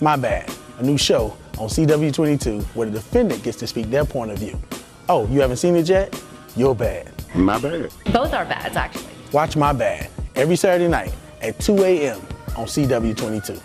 My Bad, a new show on CW22 where the defendant gets to speak their point of view. Oh, you haven't seen it yet? You're bad. My bad. Both are bads, actually. Watch My Bad every Saturday night at 2 a.m. on CW22.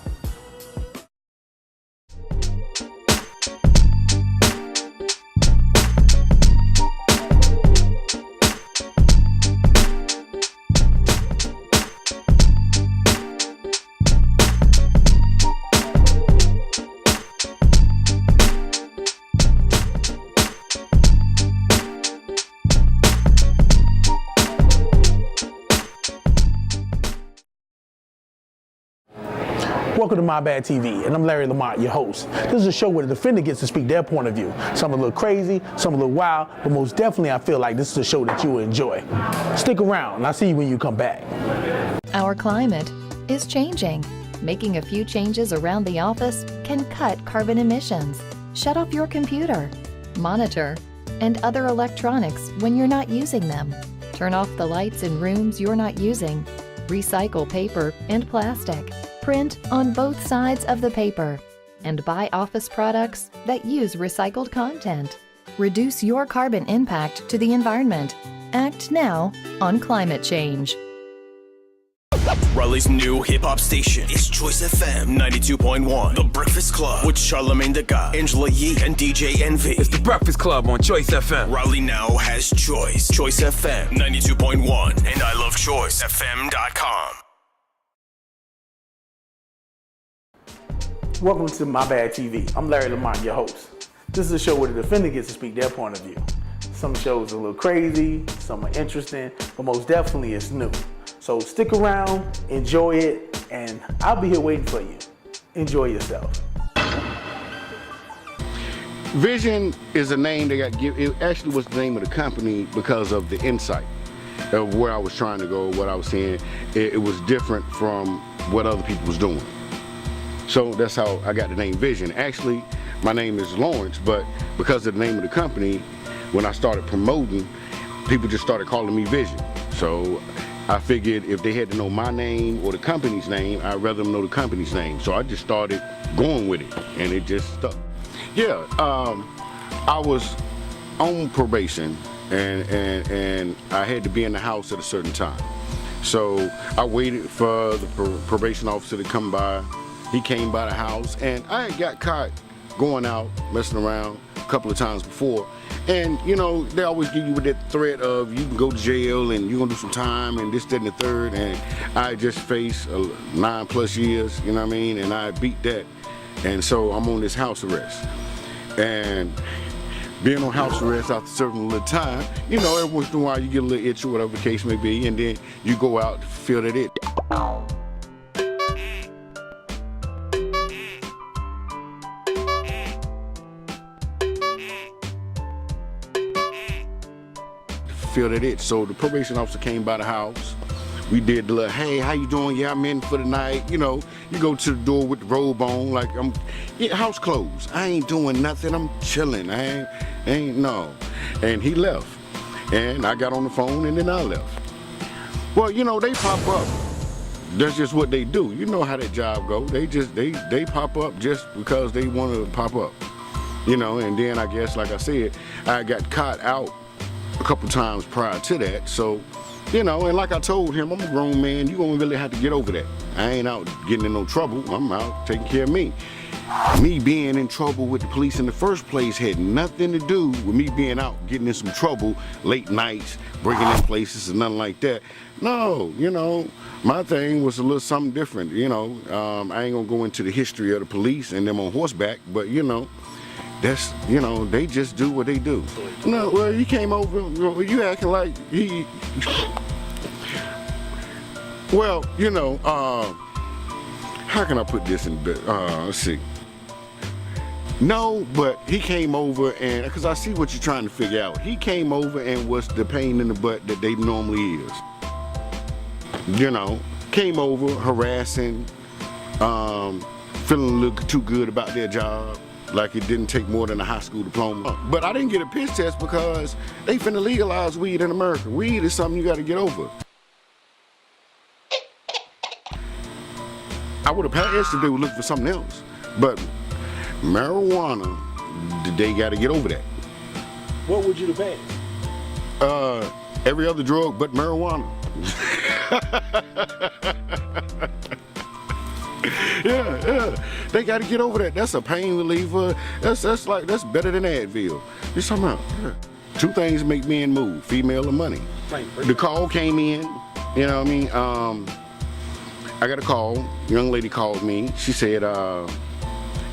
Welcome to MyBadTV, and I'm Larry Lamont, your host. This is a show where the defendant gets to speak their point of view. Some a little crazy, some a little wild, but most definitely I feel like this is a show that you will enjoy. Stick around, and I'll see you when you come back. Our climate is changing. Making a few changes around the office can cut carbon emissions. Shut off your computer, monitor, and other electronics when you're not using them. Turn off the lights in rooms you're not using. Recycle paper and plastic. Print on both sides of the paper. And buy office products that use recycled content. Reduce your carbon impact to the environment. Act now on climate change. Raleigh's new hip-hop station is Choice FM 92.1. The Breakfast Club with Charlamagne the God, Angela Yee, and DJ Envy. It's the Breakfast Club on Choice FM. Raleigh now has Choice. Choice FM 92.1 and ilovechoicefm.com. Welcome to MyBadTV. I'm Larry Lamont, your host. This is a show where the defendant gets to speak their point of view. Some shows are a little crazy, some are interesting, but most definitely it's new. So stick around, enjoy it, and I'll be here waiting for you. Enjoy yourself. Vision is a name they got given. It actually was the name of the company because of the insight of where I was trying to go, what I was seeing. It was different from what other people was doing. So that's how I got the name Vision. Actually, my name is Lawrence, but because of the name of the company, when I started promoting, people just started calling me Vision. So I figured if they had to know my name or the company's name, I'd rather them know the company's name. So I just started going with it, and it just stuck. Yeah, I was on probation, and I had to be in the house at a certain time. So I waited for the probation officer to come by. He came by the house, and I had got caught going out, messing around a couple of times before. And, you know, they always give you with that threat of you can go to jail and you're gonna do some time and this, that, and the third. And I just faced 9+ years, you know what I mean? And I beat that. And so I'm on this house arrest. And being on house arrest after serving a little time, you know, every once in a while you get a little itch or whatever the case may be, and then you go out to feel that itch. Feel that itch. So the probation officer came by the house. We did the little, hey, how you doing? Yeah, I'm in for the night. You know, you go to the door with the robe on, like house clothes. I ain't doing nothing. I'm chilling. I ain't no. And he left. And I got on the phone and then I left. Well, you know, they pop up. That's just what they do. You know how that job go. They pop up just because they want to pop up. You know, and then I guess, like I said, I got caught out a couple times prior to that. So, you know, and like I told him, I'm a grown man. You gonna really have to get over that. I ain't out getting in no trouble. I'm out taking care of me. Me being in trouble with the police in the first place had nothing to do with me being out getting in some trouble late nights, breaking in places and nothing like that. No, you know, my thing was a little something different. You know, I ain't gonna go into the history of the police and them on horseback, but you know, that's, you know, they just do what they do. No, well, he came over, you acting like he, well, you know, how can I put this in, let's see. No, but he came over and, because I see what you're trying to figure out. He came over and was the pain in the butt that they normally is. You know, came over harassing, feeling a little too good about their job. Like it didn't take more than a high school diploma. But I didn't get a piss test because they finna legalize weed in America. Weed is something you gotta get over. I would have passed if they would look for something else. But marijuana, they got to get over that. What would you have passed? Every other drug but marijuana. Yeah. They got to get over that. That's a pain reliever. That's better than Advil. Just talking about. Yeah. Two things make men move: female and money. The call came in. You know what I mean? I got a call. Young lady called me. She said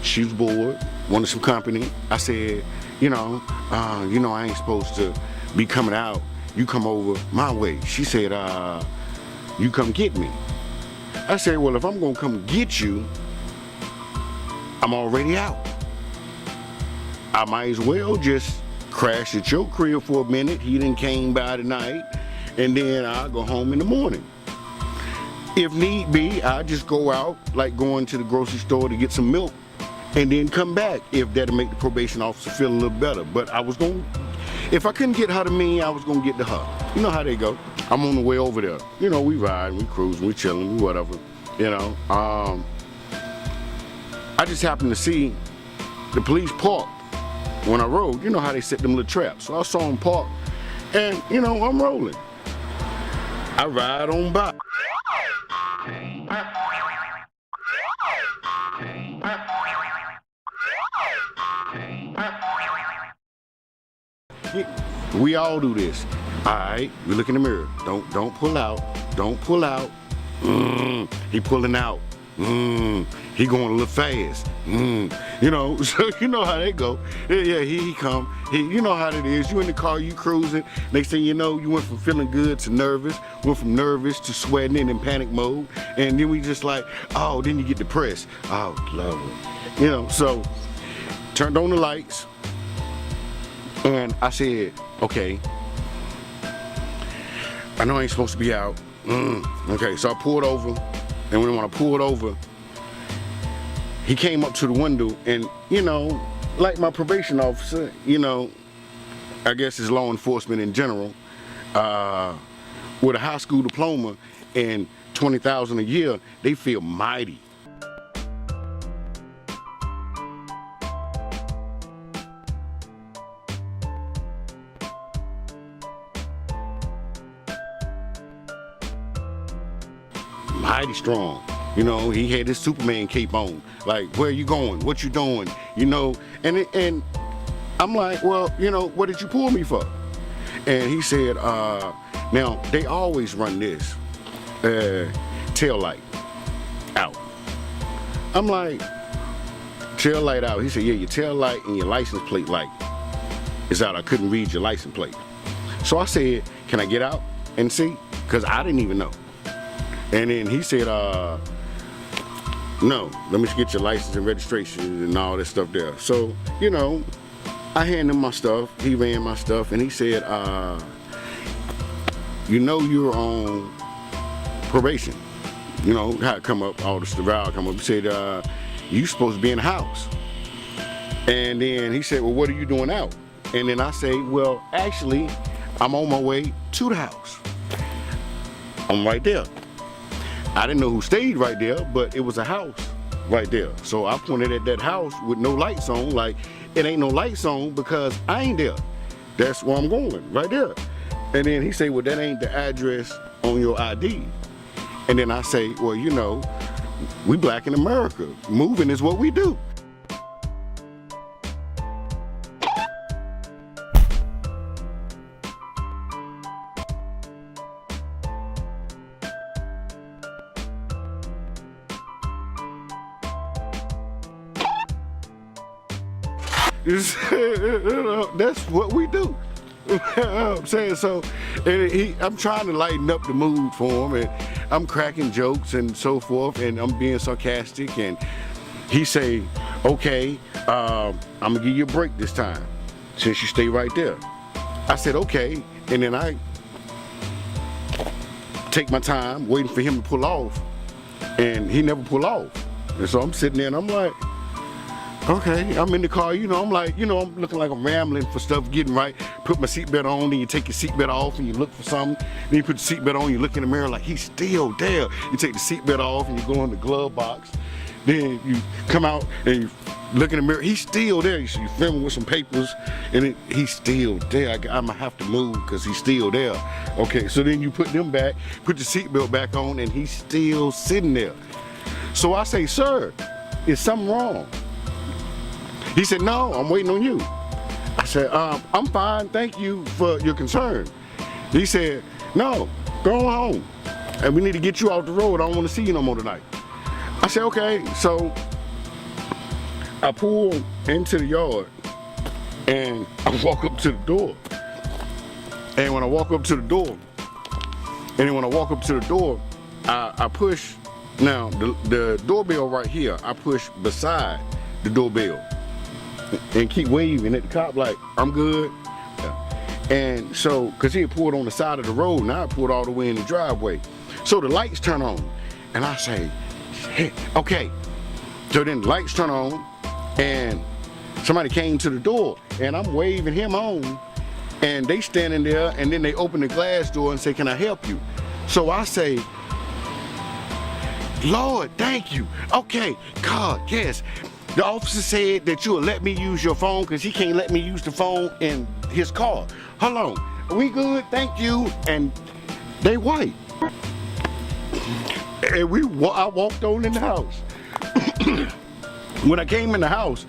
she was bored, wanted some company. I said, I ain't supposed to be coming out. You come over my way. She said, you come get me. I said, well, if I'm gonna come get you, I'm already out. I might as well just crash at your crib for a minute. He done came by tonight, and then I'll go home in the morning. If need be, I'll just go out, like going to the grocery store to get some milk, and then come back if that'll make the probation officer feel a little better. But if I couldn't get her to me, I was gonna get to her. You know how they go. I'm on the way over there. We ride, we cruise, we chilling, we whatever. I just happened to see the police park when I rode. You know how they set them little traps. So I saw them park, and I'm rolling. I ride on by. We all do this. All right, we look in the mirror. Don't pull out. Don't pull out. He pulling out. He going a little fast. So you know how they go. Yeah, he come. You know how it is. You in the car, you cruising. Next thing you know, you went from feeling good to nervous. Went from nervous to sweating and in panic mode. And then we just like, then you get depressed. Oh, Lord. So turned on the lights. And I said, okay, I know I ain't supposed to be out. Okay, so I pulled over, and when I pulled over, he came up to the window, and like my probation officer, I guess it's law enforcement in general, with a high school diploma and $20,000 a year, they feel mighty. Mighty strong. He had his Superman cape on. Like, where you going? What you doing? And I'm like, well, what did you pull me for? And he said, now they always run this tail light out. I'm like, tail light out. He said, yeah, your tail light and your license plate light is out. I couldn't read your license plate. So I said, can I get out and see? Because I didn't even know. And then he said, no, let me get your license and registration and all that stuff there. So, I handed him my stuff, he ran my stuff, and he said, you're on probation. How it come up, all the row come up. He said, you supposed to be in the house. And then he said, well, what are you doing out? And then I say, well, actually, I'm on my way to the house. I'm right there. I didn't know who stayed right there, but it was a house right there. So I pointed at that house with no lights on, like, it ain't no lights on because I ain't there. That's where I'm going, right there. And then he said, well, that ain't the address on your ID. And then I say, well, we black in America. Moving is what we do. That's what we do. I'm saying, so I'm trying to lighten up the mood for him, and I'm cracking jokes and so forth, and I'm being sarcastic, and he say, okay, I'm gonna give you a break this time since you stay right there. I said, okay, and then I take my time waiting for him to pull off, and he never pull off. And so I'm sitting there and I'm like, okay, I'm in the car, I'm like, I'm looking like I'm rambling for stuff, getting right. Put my seatbelt on, then you take your seatbelt off and you look for something. Then you put the seatbelt on, you look in the mirror like he's still there. You take the seatbelt off and you go in the glove box. Then you come out and you look in the mirror. He's still there. You filming with some papers, and he's still there. I'm gonna have to move because he's still there. Okay, so then you put them back, put the seatbelt back on, and he's still sitting there. So I say, sir, is something wrong? He said, no, I'm waiting on you. I said, I'm fine, thank you for your concern. He said, no, go on home. And we need to get you off the road. I don't want to see you no more tonight. I said, okay. So I pull into the yard and I walk up to the door. And when I walk up to the door, I push, now the doorbell right here, I push beside the doorbell and keep waving at the cop like, I'm good. And so, cause he had pulled on the side of the road, now I pulled all the way in the driveway. So the lights turn on and I say, hey, okay. So then the lights turn on and somebody came to the door and I'm waving him on and they standing there and then they open the glass door and say, can I help you? So I say, Lord, thank you. Okay, God, yes. The officer said that you'll let me use your phone because he can't let me use the phone in his car. Hold on, are we good? Thank you. And they white. And I walked on in the house. When I came in the house,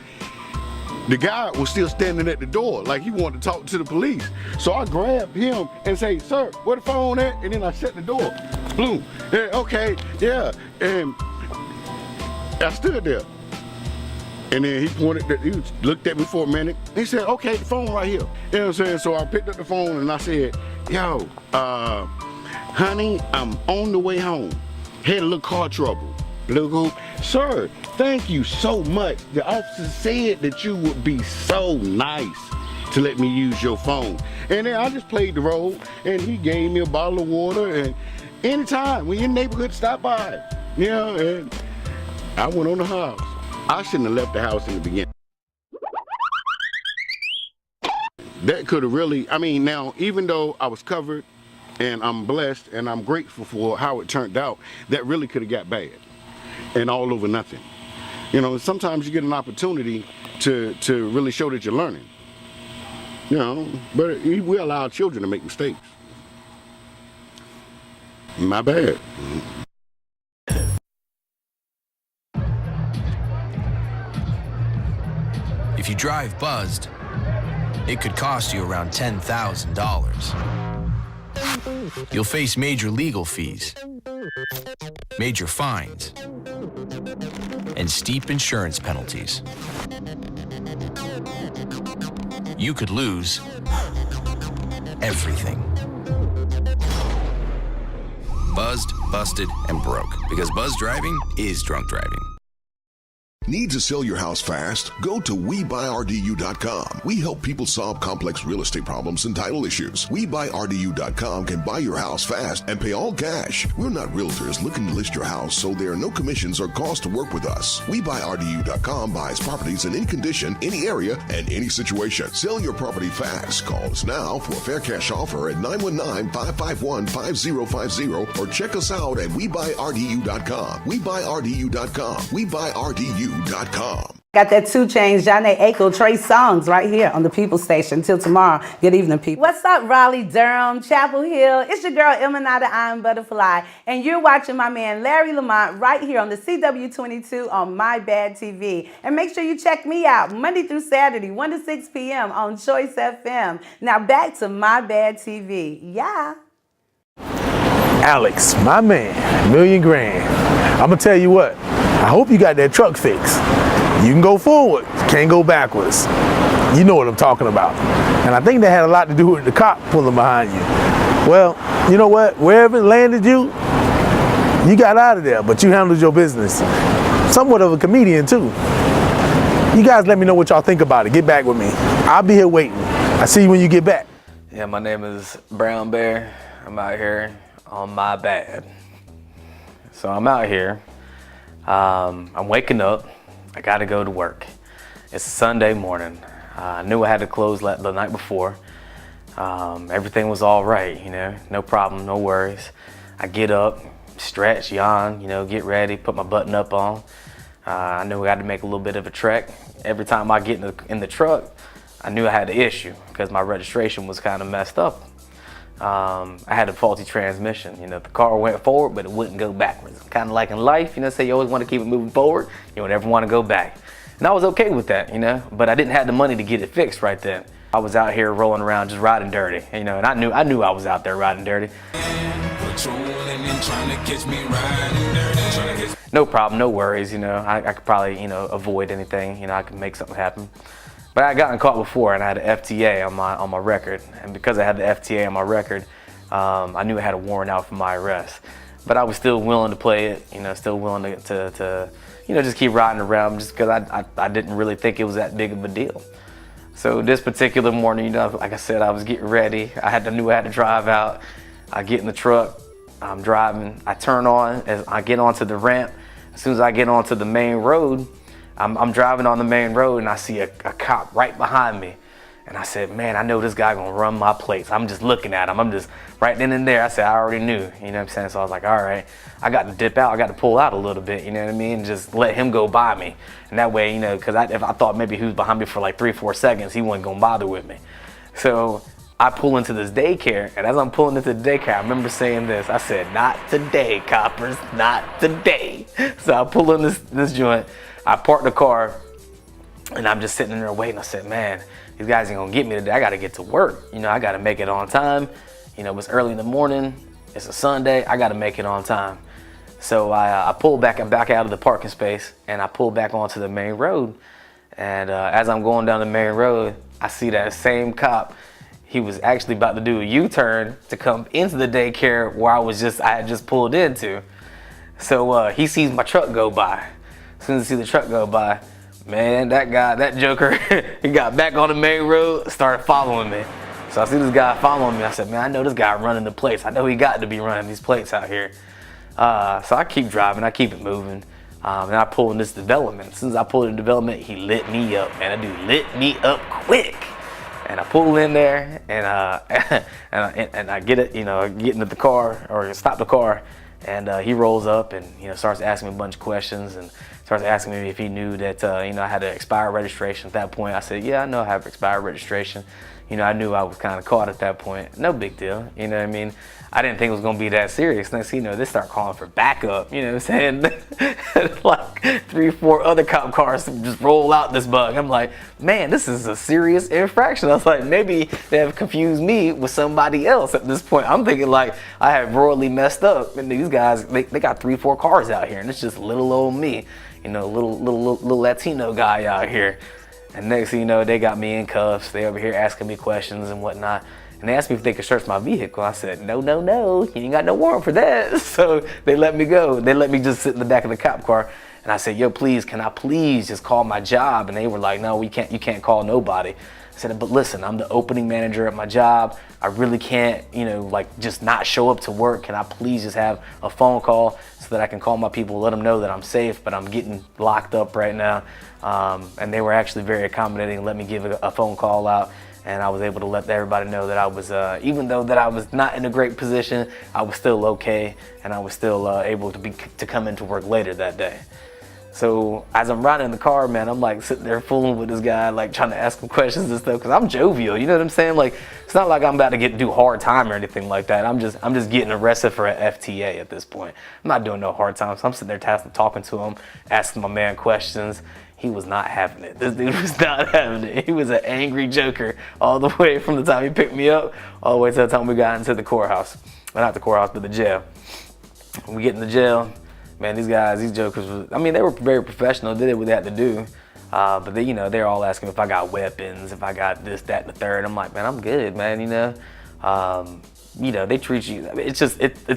the guy was still standing at the door like he wanted to talk to the police. So I grabbed him and say, sir, where the phone at? And then I shut the door. Boom. Yeah, okay, yeah. And I stood there. And then he looked at me for a minute. He said, okay, the phone right here. You know what I'm saying? So I picked up the phone and I said, yo, honey, I'm on the way home. Had a little car trouble. Sir, thank you so much. The officer said that you would be so nice to let me use your phone. And then I just played the role and he gave me a bottle of water and anytime when you're in the neighborhood, stop by. You know, and I went on the house. I shouldn't have left the house in the beginning. That could have really, I mean, now, even though I was covered and I'm blessed and I'm grateful for how it turned out, that really could have got bad and all over nothing. You know, sometimes you get an opportunity to really show that you're learning. You know, but we allow children to make mistakes. My bad. If you drive buzzed, it could cost you around $10,000. You'll face major legal fees, major fines, and steep insurance penalties. You could lose everything. Buzzed, busted, and broke. Because buzz driving is drunk driving. Need to sell your house fast? Go to WeBuyRDU.com. We help people solve complex real estate problems and title issues. WeBuyRDU.com can buy your house fast and pay all cash. We're not realtors looking to list your house, so there are no commissions or costs to work with us. WeBuyRDU.com buys properties in any condition, any area, and any situation. Sell your property fast. Call us now for a fair cash offer at 919-551-5050 or check us out at WeBuyRDU.com. WeBuyRDU.com. WeBuyRDU.com. Got that 2 Chainz, Johnny Aiko, Trey Songz right here on the People Station. Till tomorrow. Good evening, people. What's up, Raleigh, Durham, Chapel Hill? It's your girl, Emanata Iron Butterfly, and you're watching my man, Larry Lamont, right here on the CW22 on MyBadTV. And make sure you check me out Monday through Saturday, 1 to 6 p.m. on Choice FM. Now back to MyBadTV. Yeah. Alex, my man, $1,000,000. I'm gonna tell you what, I hope you got that truck fixed. You can go forward, can't go backwards. You know what I'm talking about. And I think that had a lot to do with the cop pulling behind you. Well, you know what, wherever it landed you, you got out of there, but you handled your business. Somewhat of a comedian too. You guys let me know what y'all think about it. Get back with me. I'll be here waiting. I'll see you when you get back. Yeah, my name is Brown Bear. I'm out here on my bad. So I'm out here. I'm waking up. I gotta go to work. It's a Sunday morning. I knew I had to close the night before. Everything was all right, you know, no problem, no worries. I get up, stretch, yawn, you know, get ready, put my button up on. I knew I had to make a little bit of a trek. Every time I get in the truck, I knew I had an issue because my registration was kind of messed up. I had a faulty transmission. The car went forward, but it wouldn't go backwards. Kind of like in life, say you always want to keep it moving forward. You don't ever want to go back. And I was okay with that, but I didn't have the money to get it fixed right then. I was out here rolling around just riding dirty, and I knew I was out there riding dirty. No problem, no worries, I could probably, avoid anything, I could make something happen. But I had gotten caught before, and I had an FTA on my record, and because I had the FTA on my record, I knew I had a warrant out for my arrest. But I was still willing to play it, still willing to just keep riding around, just because I didn't really think it was that big of a deal. So this particular morning, like I said, I was getting ready. I knew I had to drive out. I get in the truck, I'm driving, I turn on, as I get onto the ramp. As soon as I get onto the main road, I'm driving on the main road and I see a cop right behind me. And I said, man, I know this guy gonna run my plates. I'm just looking at him. I'm just right then and there. I said, I already knew, you know what I'm saying? So I was like, all right, I got to dip out. I got to pull out a little bit, you know what I mean? Just let him go by me. And that way, because if I thought maybe he was behind me for like 3-4 seconds, he wasn't gonna bother with me. So I pull into this daycare, and as I'm pulling into the daycare, I remember saying this. I said, not today, coppers, not today. So I pull in this joint, I park the car, and I'm just sitting in there waiting. I said, man, these guys ain't gonna get me today. I gotta get to work. I gotta make it on time. It's early in the morning. It's a Sunday. I gotta make it on time. So I pull back out of the parking space, and I pull back onto the main road. And as I'm going down the main road, I see that same cop. He was actually about to do a U-turn to come into the daycare where I had just pulled into. So he sees my truck go by. As soon as he sees the truck go by, man, that joker, he got back on the main road, started following me. So I see this guy following me. I said, man, I know this guy running the plates. I know he got to be running these plates out here. So I keep driving, I keep it moving. And I pull in this development. As soon as I pull in the development, he lit me up. Man, that dude lit me up quick. And I pull in there, and I get it, get into the car, or stop the car, and he rolls up and starts asking me a bunch of questions, and starts asking me if he knew that I had an expired registration. At that point, I said, yeah, I know I have expired registration. I knew I was kind of caught at that point. No big deal, you know what I mean? I didn't think it was gonna be that serious. Next thing you know, they start calling for backup, you know what I'm saying? Like 3-4 other cop cars just roll out this bug. I'm like, man, this is a serious infraction. I was like, maybe they have confused me with somebody else at this point. I'm thinking like I have royally messed up, and these guys, they got 3-4 cars out here, and it's just little old me, little Latino guy out here. And next thing you know, they got me in cuffs. They over here asking me questions and whatnot. And they asked me if they could search my vehicle. I said, no, you ain't got no warrant for that. So they let me go. They let me just sit in the back of the cop car. And I said, yo, please, can I please just call my job? And they were like, no, you can't call nobody. I said, but listen, I'm the opening manager at my job. I really can't, just not show up to work. Can I please just have a phone call so that I can call my people, let them know that I'm safe, but I'm getting locked up right now. And they were actually very accommodating and let me give a phone call out. And I was able to let everybody know that I was, even though that I was not in a great position, I was still okay, and I was still able to come into work later that day. So as I'm riding in the car, man, I'm like sitting there fooling with this guy, like trying to ask him questions and stuff, because I'm jovial, you know what I'm saying? Like, it's not like I'm about to do hard time or anything like that. I'm just getting arrested for an FTA at this point. I'm not doing no hard time. So I'm sitting there talking to him, asking my man questions. He was not having it. This dude was not having it. He was an angry joker all the way from the time he picked me up all the way to the time we got into the courthouse. Well, not the courthouse, but the jail. When we get in the jail, man, these jokers, they were very professional, did what they had to do. But they're all asking if I got weapons, if I got this, that, and the third. I'm like, man, I'm good, man, they treat you, it's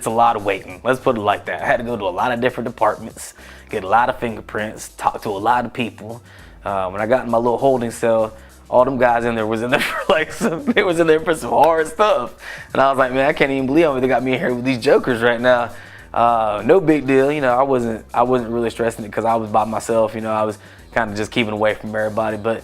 a lot of waiting. Let's put it like that. I had to go to a lot of different departments, get a lot of fingerprints, talk to a lot of people. When I got in my little holding cell, all them guys in there was in there for some hard stuff. And I was like, man, I can't even believe they got me in here with these jokers right now. No big deal, I wasn't really stressing it because I was by myself, I was kind of just keeping away from everybody. But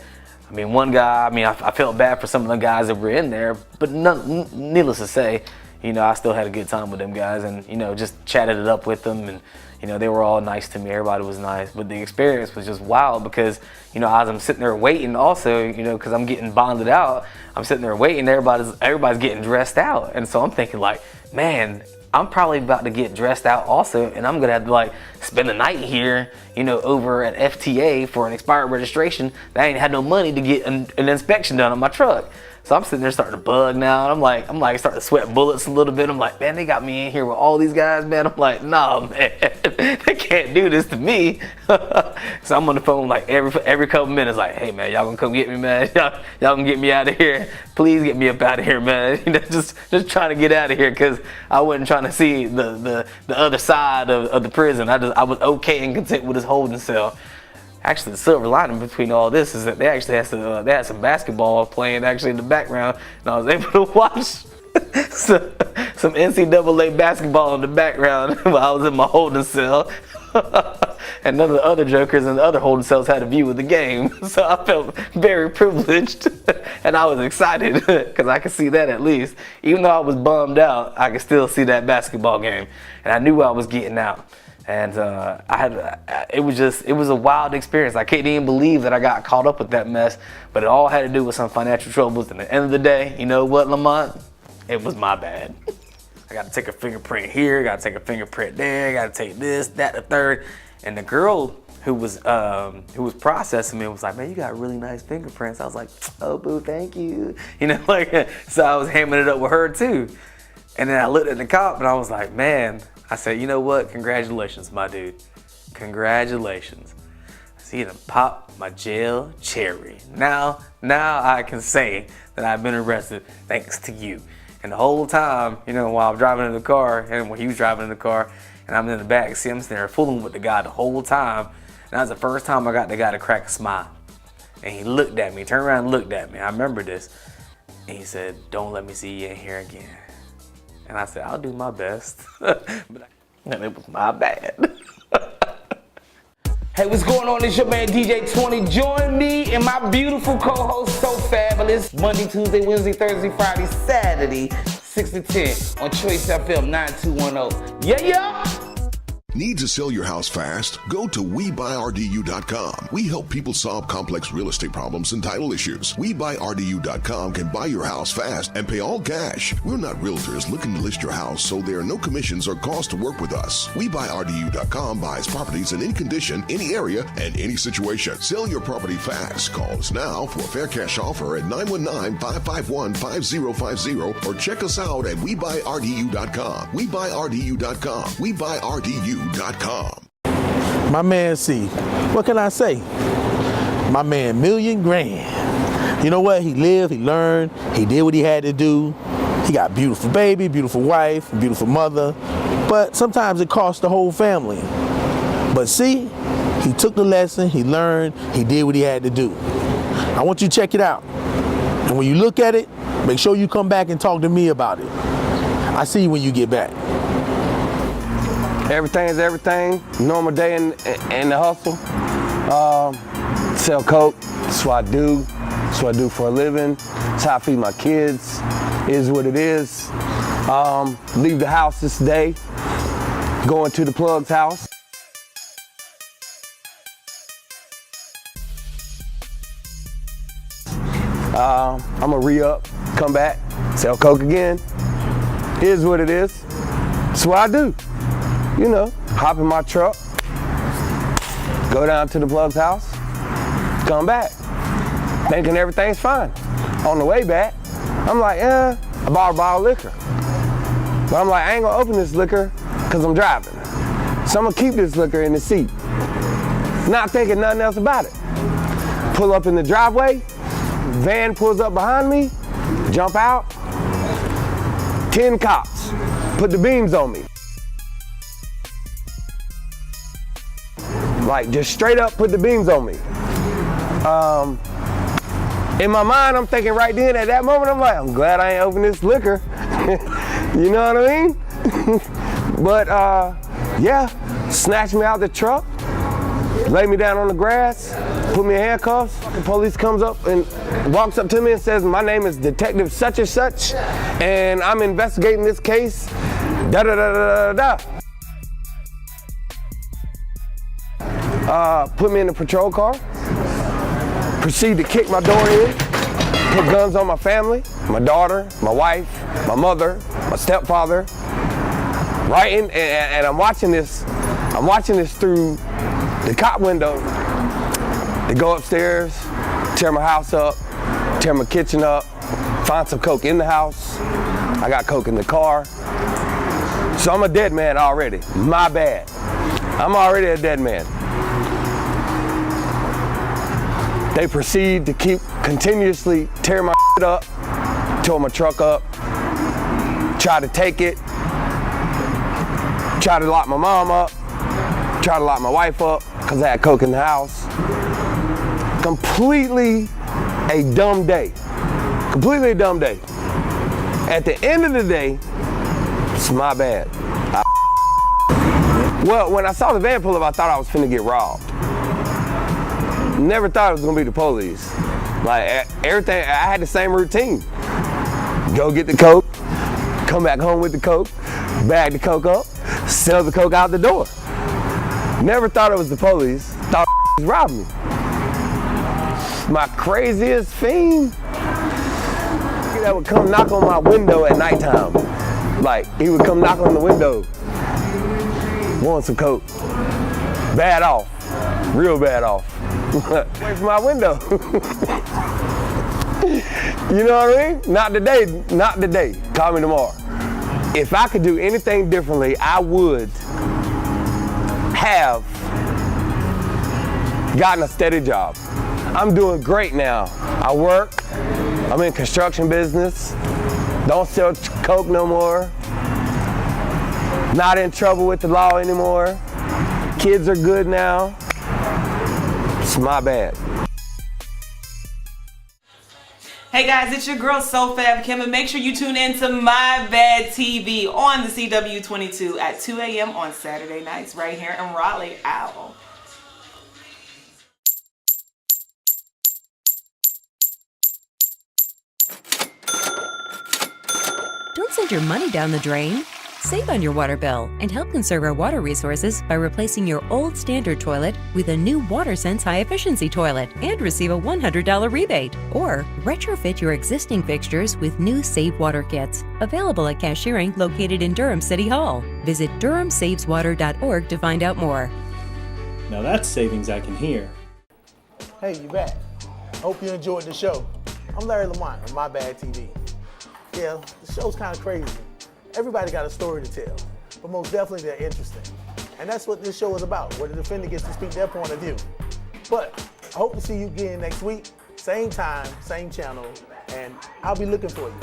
one guy, I felt bad for some of the guys that were in there, but needless to say, you know, I still had a good time with them guys, and you know, just chatted it up with them, and you know, they were all nice to me. Everybody was nice, but the experience was just wild because, you know, as I'm sitting there waiting, also, you know, because I'm getting bonded out, I'm sitting there waiting. Everybody's getting dressed out, and so I'm thinking like, man, I'm probably about to get dressed out also, and I'm gonna have to like spend the night here, you know, over at FTA for an expired registration. That I ain't had no money to get an inspection done on my truck. So I'm sitting there starting to bug now. And I'm like starting to sweat bullets a little bit. I'm like, man, they got me in here with all these guys, man. I'm like, nah, man, they can't do this to me. So I'm on the phone like every couple minutes, like, hey man, y'all gonna come get me, man? Y'all gonna get me out of here? Please get me up out of here, man. You know, just trying to get out of here because I wasn't trying to see the other side of the prison. I was okay and content with this holding cell. Actually, the silver lining between all this is that they actually had some basketball playing actually in the background, and I was able to watch some NCAA basketball in the background while I was in my holding cell. And none of the other jokers in the other holding cells had a view of the game, so I felt very privileged, and I was excited because I could see that at least. Even though I was bummed out, I could still see that basketball game, and I knew I was getting out. And it was a wild experience. I can't even believe that I got caught up with that mess, but it all had to do with some financial troubles. And at the end of the day, you know what, Lamont? It was my bad. I got to take a fingerprint here, got to take a fingerprint there, got to take this, that, the third. And the girl who was processing me was like, man, you got really nice fingerprints. I was like, oh, boo, thank you. You know, like, so I was hamming it up with her too. And then I looked at the cop and I was like, man, I said, you know what? Congratulations, my dude. Congratulations. See, you popped my jail cherry. Now I can say that I've been arrested thanks to you. And the whole time, you know, while I'm driving in the car, and when he was driving in the car, and I'm in the back, see, I'm sitting there fooling with the guy the whole time. And that was the first time I got the guy to crack a smile. And he looked at me, turned around and looked at me. I remember this. And he said, don't let me see you in here again. And I said, I'll do my best. And it was my bad. Hey, what's going on? It's your man DJ 20. Join me and my beautiful co-host, So Fabulous, Monday, Tuesday, Wednesday, Thursday, Friday, Saturday, 6 to 10 on Choice FM 9210. Yeah. Need to sell your house fast? Go to WeBuyRDU.com. We help people solve complex real estate problems and title issues. WeBuyRDU.com can buy your house fast and pay all cash. We're not realtors looking to list your house, so there are no commissions or costs to work with us. WeBuyRDU.com buys properties in any condition, any area, and any situation. Sell your property fast. Call us now for a fair cash offer at 919-551-5050 or check us out at WeBuyRDU.com. WeBuyRDU.com. WeBuyRDU.com. My man C, what can I say? My man $1,000,000 grand. You know what? He lived, he learned, he did what he had to do. He got a beautiful baby, beautiful wife, beautiful mother. But sometimes it costs the whole family. But see, he took the lesson, he learned, he did what he had to do. I want you to check it out. And when you look at it, make sure you come back and talk to me about it. I see you when you get back. Everything is everything. Normal day in the hustle. Sell coke. That's what I do. That's what I do for a living. That's how I feed my kids. It is what it is. Leave the house this day. Going to the plug's house. I'm gonna re-up, come back, sell coke again. It is what it is. That's what I do. You know, hop in my truck, go down to the plug's house, come back, thinking everything's fine. On the way back, I'm like, I bought a bottle of liquor. But I'm like, I ain't gonna open this liquor because I'm driving. So I'm gonna keep this liquor in the seat. Not thinking nothing else about it. Pull up in the driveway, van pulls up behind me, jump out, 10 cops, put the beams on me. Like, just straight up put the beams on me. In my mind, I'm thinking right then, at that moment, I'm like, I'm glad I ain't opened this liquor. You know what I mean? But yeah, snatched me out the truck, lay me down on the grass, put me in handcuffs. The police comes up and walks up to me and says, my name is Detective such and such, and I'm investigating this case, da da da da da da. Put me in the patrol car, proceed to kick my door in, put guns on my family, my daughter, my wife, my mother, my stepfather, right in, and I'm watching this through the cop window. They go upstairs, tear my house up, tear my kitchen up, find some coke in the house. I got coke in the car. So I'm a dead man already. My bad. I'm already a dead man. They proceed to keep continuously tear my up, tore my truck up, try to take it, try to lock my mom up, try to lock my wife up because I had coke in the house. Completely a dumb day. Completely a dumb day. At the end of the day, it's my bad. Well, when I saw the van pull up, I thought I was finna get robbed. Never thought it was gonna be the police. Like everything, I had the same routine. Go get the coke, come back home with the coke, bag the coke up, sell the coke out the door. Never thought it was the police, thought it was robbing me. My craziest fiend, that would come knock on my window at nighttime. Like, he would come knock on the window, want some coke. Bad off, real bad off. Away from my window. You know what I mean? Not today, not today. Call me tomorrow. If I could do anything differently, I would have gotten a steady job. I'm doing great now. I work, I'm in construction business, don't sell coke no more, not in trouble with the law anymore, kids are good now. It's my bad. Hey guys, it's your girl SoFab Kim, and make sure you tune in to MyBadTV on the CW22 at 2 a.m. on Saturday nights right here in Raleigh. Ow. Don't send your money down the drain. Save on your water bill and help conserve our water resources by replacing your old standard toilet with a new WaterSense high-efficiency toilet and receive a $100 rebate. Or retrofit your existing fixtures with new Save Water kits, available at cashiering located in Durham City Hall. Visit durhamsaveswater.org to find out more. Now that's savings I can hear. Hey, you back. Hope you enjoyed the show. I'm Larry Lamont of MyBadTV. Yeah, the show's kind of crazy. Everybody got a story to tell, but most definitely they're interesting. And that's what this show is about, where the defendant gets to speak their point of view. But I hope to see you again next week, same time, same channel, and I'll be looking for you.